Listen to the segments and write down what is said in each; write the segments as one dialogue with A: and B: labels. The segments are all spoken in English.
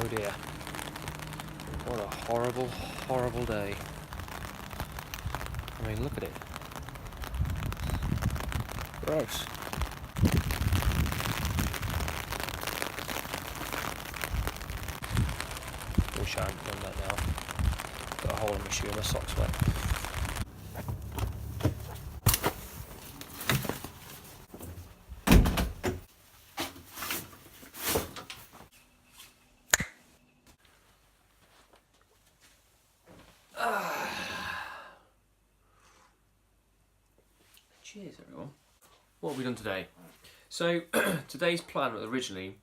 A: Oh dear. What a horrible, horrible day. I mean, look at it. Gross. Wish I hadn't done that now. Got a hole in my shoe and my socks wet. Cheers everyone. What have we done today? So today's plan originally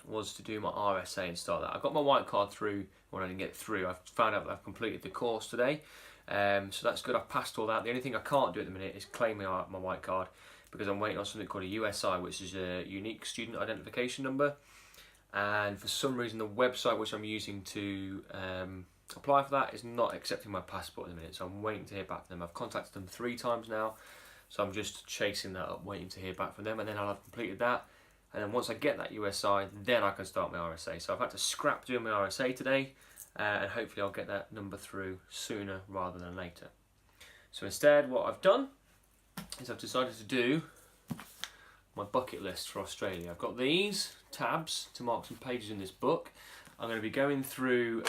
A: was to do my RSA and start that. I got my white card through when I didn't get through. I've found out that I've completed the course today, so that's good. I've passed all that. The only thing I can't do at the minute is claim my white card because I'm waiting on something called a USI, which is a unique student identification number. And for some reason, the website which I'm using to apply for that is not accepting my passport at the minute. So I'm waiting to hear back from them. I've contacted them 3 times now, so I'm just chasing that up, waiting to hear back from them, and then I'll have completed that. And then once I get that USI, then I can start my RSA. So I've had to scrap doing my RSA today, and hopefully I'll get that number through sooner rather than later. So instead, what I've done is I've decided to do my bucket list for Australia. I've got these tabs to mark some pages in this book. I'm going to be going through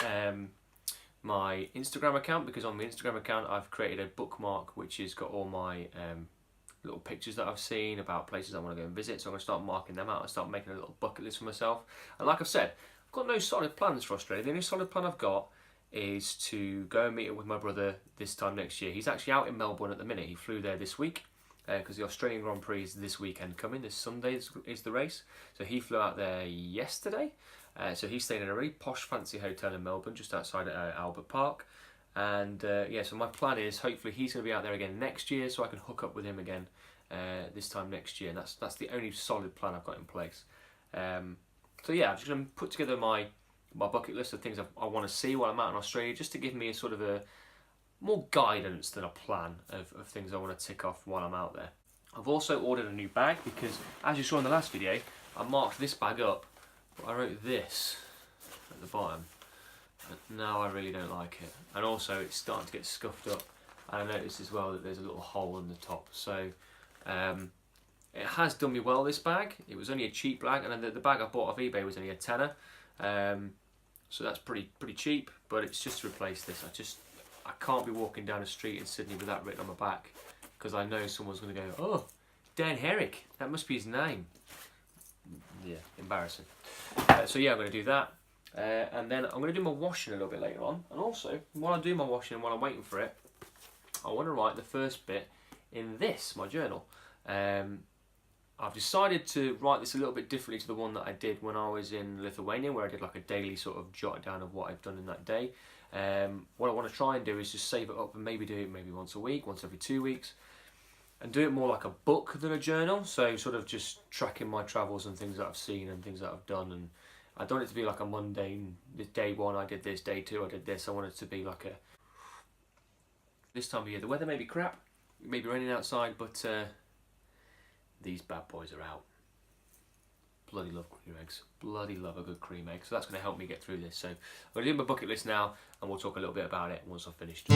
A: my Instagram account, because on my Instagram account I've created a bookmark which has got all my little pictures that I've seen about places I want to go and visit. So I'm going to start marking them out and start making a little bucket list for myself. And like I've said, I've got no solid plans for Australia. The only solid plan I've got is to go and meet up with my brother this time next year. He's actually out in Melbourne at the minute. He flew there this week because the Australian Grand Prix is this weekend coming. This Sunday is the race. So he flew out there yesterday. So he's staying in a really posh fancy hotel in Melbourne just outside Albert Park. And yeah, so my plan is hopefully he's going to be out there again next year, so I can hook up with him again this time next year. And that's the only solid plan I've got in place. So yeah, I'm just going to put together my bucket list of things I want to see while I'm out in Australia, just to give me a sort of a more guidance than a plan of things I want to tick off while I'm out there. I've also ordered a new bag because, as you saw in the last video, I marked this bag up, but I wrote this at the bottom. But now I really don't like it, and also it's starting to get scuffed up, and I noticed as well that there's a little hole in the top. So it has done me well, this bag. It was only a cheap bag, and the bag I bought off eBay was only a tenner, so that's pretty cheap. But it's just to replace this. I can't be walking down the street in Sydney with that written on my back, because I know someone's going to go, "Oh, Dan Herrick, that must be his name." Yeah, embarrassing. So yeah, I'm going to do that. And then I'm going to do my washing a little bit later on. And also, while I do my washing and while I'm waiting for it, I want to write the first bit in this, my journal. I've decided to write this a little bit differently to the one that I did when I was in Lithuania, where I did like a daily sort of jot down of what I've done in that day. What I want to try and do is just save it up and maybe do it maybe once a week, once every 2 weeks, and do it more like a book than a journal. So sort of just tracking my travels and things that I've seen and things that I've done. And I don't want it to be like a mundane, day 1 I did this, day 2 I did this. I want it to be like this time of year. The weather may be crap, it may be raining outside, but these bad boys are out. Bloody love cream eggs. Bloody love a good cream egg. So that's going to help me get through this. So I'm going to do my bucket list now, and we'll talk a little bit about it once I've finished.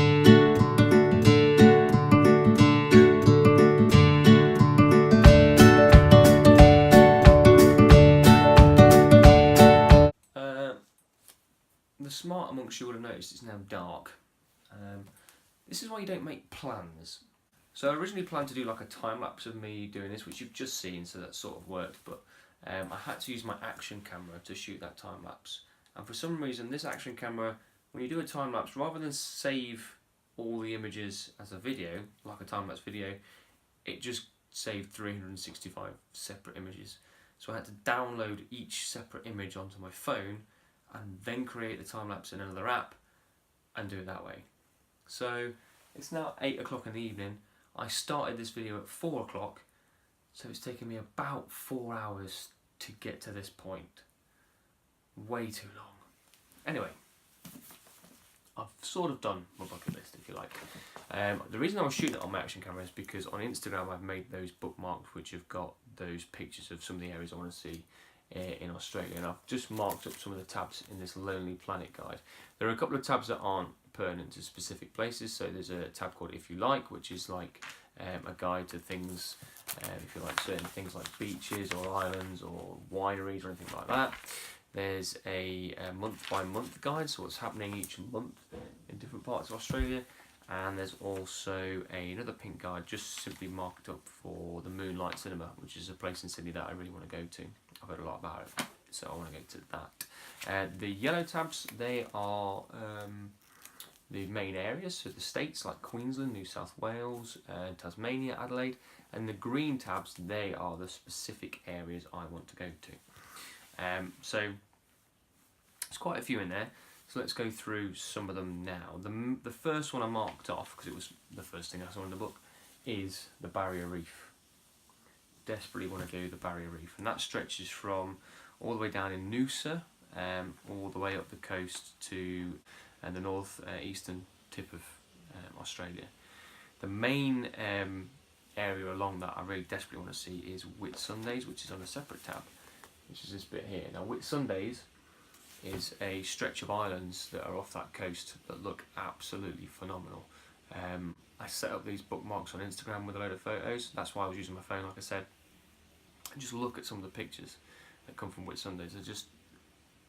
A: The smart amongst you would have noticed it's now dark. This is why you don't make plans. So I originally planned to do like a time lapse of me doing this, which you've just seen, so that sort of worked. But I had to use my action camera to shoot that time lapse. And for some reason, this action camera, when you do a time lapse, rather than save all the images as a video, like a time lapse video, it just saved 365 separate images. So I had to download each separate image onto my phone and then create the time lapse in another app and do it that way. So it's now 8 o'clock in the evening. I started this video at 4 o'clock, so it's taken me about 4 hours to get to this point. Way too long. Anyway, I've sort of done my bucket list, if you like. The reason I was shooting it on my action camera is because on Instagram I've made those bookmarks which have got those pictures of some of the areas I want to see in Australia, and I've just marked up some of the tabs in this Lonely Planet guide. There are a couple of tabs that aren't pertinent to specific places, so there's a tab called If You Like, which is like a guide to things, if you like certain things like beaches or islands or wineries or anything like that. There's a month by month guide, so what's happening each month in different parts of Australia. And there's also another pink guide just simply marked up for the Moonlight Cinema, which is a place in Sydney that I really want to go to. I've heard a lot about it, so I want to go to that. The yellow tabs, they are the main areas, so the states like Queensland, New South Wales, Tasmania, Adelaide, and the green tabs, they are the specific areas I want to go to. So there's quite a few in there. So let's go through some of them now. The first one I marked off, because it was the first thing I saw in the book, is the Barrier Reef. Desperately want to do the Barrier Reef, and that stretches from all the way down in Noosa, all the way up the coast to the north eastern tip of Australia. The main area along that I really desperately want to see is Whitsundays, which is on a separate tab, which is this bit here. Now Whitsundays is a stretch of islands that are off that coast that look absolutely phenomenal. I set up these bookmarks on Instagram with a load of photos. That's why I was using my phone, like I said. And just look at some of the pictures that come from Whitsundays. They're just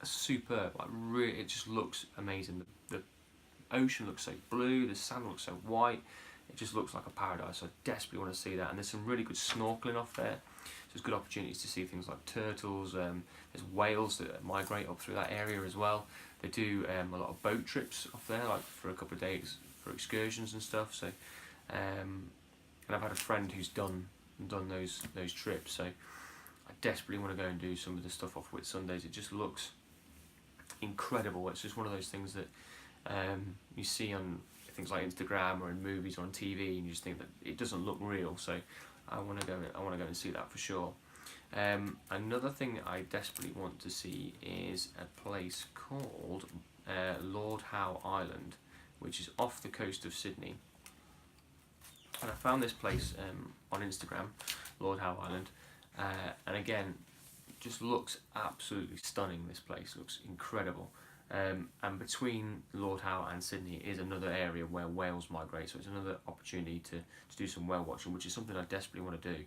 A: superb. Like really, it just looks amazing. The ocean looks so blue. The sand looks so white. It just looks like a paradise. I desperately want to see that. And there's some really good snorkeling off there. So there's good opportunities to see things like turtles. There's whales that migrate up through that area as well. They do a lot of boat trips off there, like for a couple of days for excursions and stuff. So, and I've had a friend who's done those trips. So I desperately want to go and do some of the stuff off Whitsundays. It just looks incredible. It's just one of those things that you see on things like Instagram or in movies or on TV, and you just think that it doesn't look real. So I want to go and see that for sure. Another thing I desperately want to see is a place called Lord Howe Island, which is off the coast of Sydney. And I found this place on Instagram, Lord Howe Island, and again, just looks absolutely stunning. This place looks incredible. And between Lord Howe and Sydney is another area where whales migrate, so it's another opportunity to do some whale watching, which is something I desperately want to do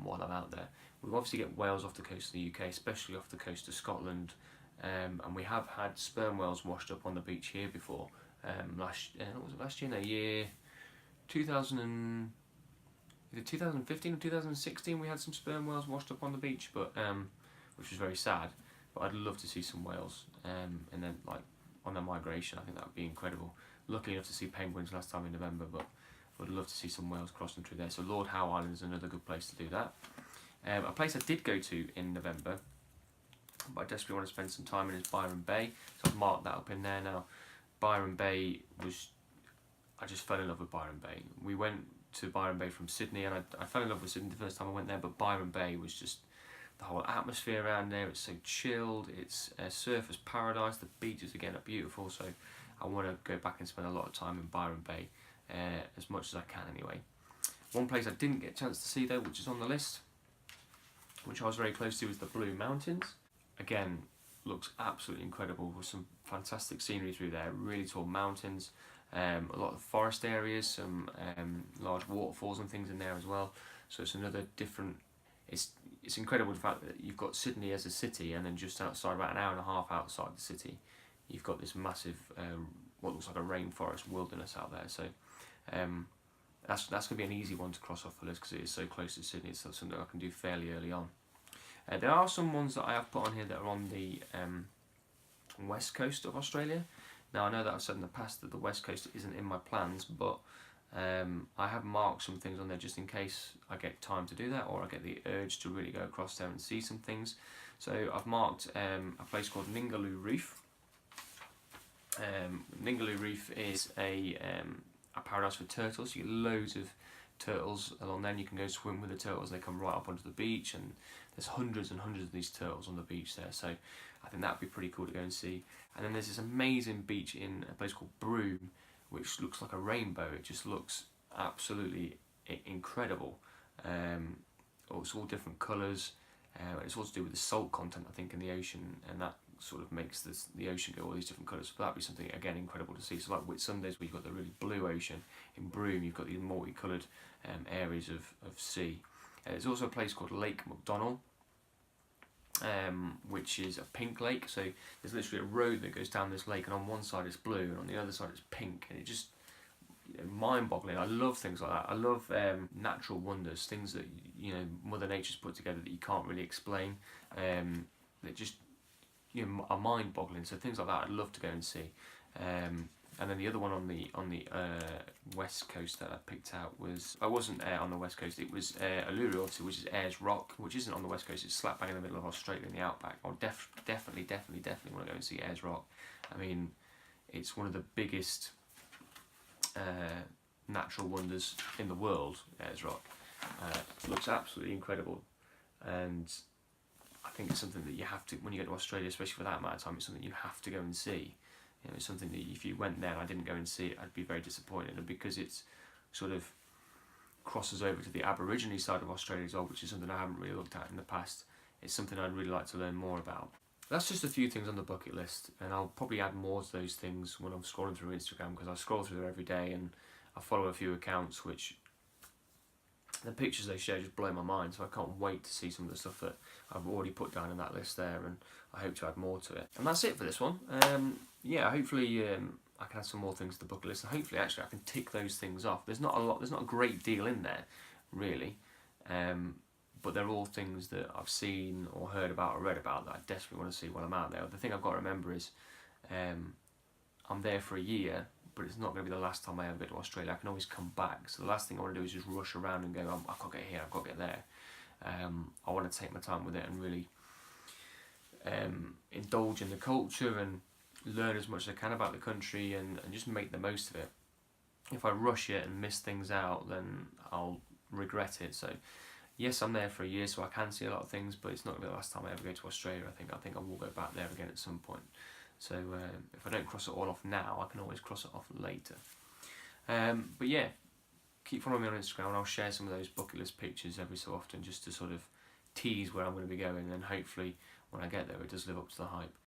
A: while I'm out there. We obviously get whales off the coast of the UK, especially off the coast of Scotland, and we have had sperm whales washed up on the beach here before. Last year? No, year 2000 either 2015 or 2016 we had some sperm whales washed up on the beach, but which was very sad. But I'd love to see some whales, and then like on their migration. I think that would be incredible. Lucky enough to see penguins last time in November, but I would love to see some whales crossing through there. So Lord Howe Island is another good place to do that. A place I did go to in November, but I desperately want to spend some time in, is Byron Bay. So I've marked that up in there now. Byron Bay was, I just fell in love with Byron Bay. We went to Byron Bay from Sydney, and I fell in love with Sydney the first time I went there, but Byron Bay was just, the whole atmosphere around there, it's so chilled, it's a surfer's paradise, the beaches again are beautiful, so I want to go back and spend a lot of time in Byron Bay, as much as I can anyway. One place I didn't get a chance to see though, which is on the list, which I was very close to, is the Blue Mountains. Again, looks absolutely incredible with some fantastic scenery through there, really tall mountains, a lot of forest areas, some large waterfalls and things in there as well, so it's another different, it's incredible the fact that you've got Sydney as a city, and then just outside, about an hour and a half outside the city, you've got this massive, what looks like a rainforest wilderness out there. So that's going to be an easy one to cross off the list because it is so close to Sydney. It's something I can do fairly early on. There are some ones that I have put on here that are on the west coast of Australia. Now I know that I've said in the past that the west coast isn't in my plans, but I have marked some things on there just in case I get time to do that, or I get the urge to really go across there and see some things. So I've marked a place called Ningaloo Reef. Ningaloo Reef is a paradise for turtles. You get loads of turtles along there, and you can go swim with the turtles. They come right up onto the beach, and there's hundreds and hundreds of these turtles on the beach there. So I think that would be pretty cool to go and see. And then there's this amazing beach in a place called Broome, which looks like a rainbow. It just looks absolutely incredible. It's all different colours. It's all to do with the salt content, I think, in the ocean, and that sort of makes the ocean go all these different colours. So that'd be something, again, incredible to see. So like Whitsundays, where you've got the really blue ocean. In Broome, you've got these multicoloured areas of sea. There's also a place called Lake McDonnell, which is a pink lake. So there's literally a road that goes down this lake, and on one side it's blue, and on the other side it's pink, and it just, mind-boggling. I love things like that. I love natural wonders, things that Mother Nature's put together that you can't really explain. That just are mind-boggling. So things like that I'd love to go and see. And then the other one on the west coast that I picked out was, I wasn't on the west coast, it was Uluru, obviously, which is Ayers Rock, which isn't on the west coast. It's slap bang in the middle of Australia in the outback. I definitely want to go and see Ayers Rock. I mean, it's one of the biggest natural wonders in the world, Ayers Rock. It looks absolutely incredible, and I think it's something that you have to, when you go to Australia, especially for that amount of time, it's something you have to go and see. It's something that if you went there and I didn't go and see it, I'd be very disappointed. And because it's sort of crosses over to the Aborigine side of Australia as well, which is something I haven't really looked at in the past, it's something I'd really like to learn more about. That's just a few things on the bucket list, and I'll probably add more to those things when I'm scrolling through Instagram, because I scroll through there every day and I follow a few accounts which the pictures they share just blow my mind, so I can't wait to see some of the stuff that I've already put down in that list there, and I hope to add more to it. And that's it for this one. Yeah, hopefully I can add some more things to the bucket list, and hopefully actually I can tick those things off. There's not a great deal in there, really, but they're all things that I've seen or heard about or read about that I desperately want to see while I'm out there. The thing I've got to remember is I'm there for a year, but it's not going to be the last time I ever go to Australia. I can always come back. So the last thing I want to do is just rush around and go, I've got to get here, I've got to get there. I want to take my time with it and really indulge in the culture and learn as much as I can about the country and just make the most of it. If I rush it and miss things out, then I'll regret it. So yes, I'm there for a year, so I can see a lot of things, but it's not going to be the last time I ever go to Australia. I think I will go back there again at some point. So if I don't cross it all off now, I can always cross it off later. But yeah, keep following me on Instagram, and I'll share some of those bucket list pictures every so often, just to sort of tease where I'm going to be going, and hopefully when I get there it does live up to the hype.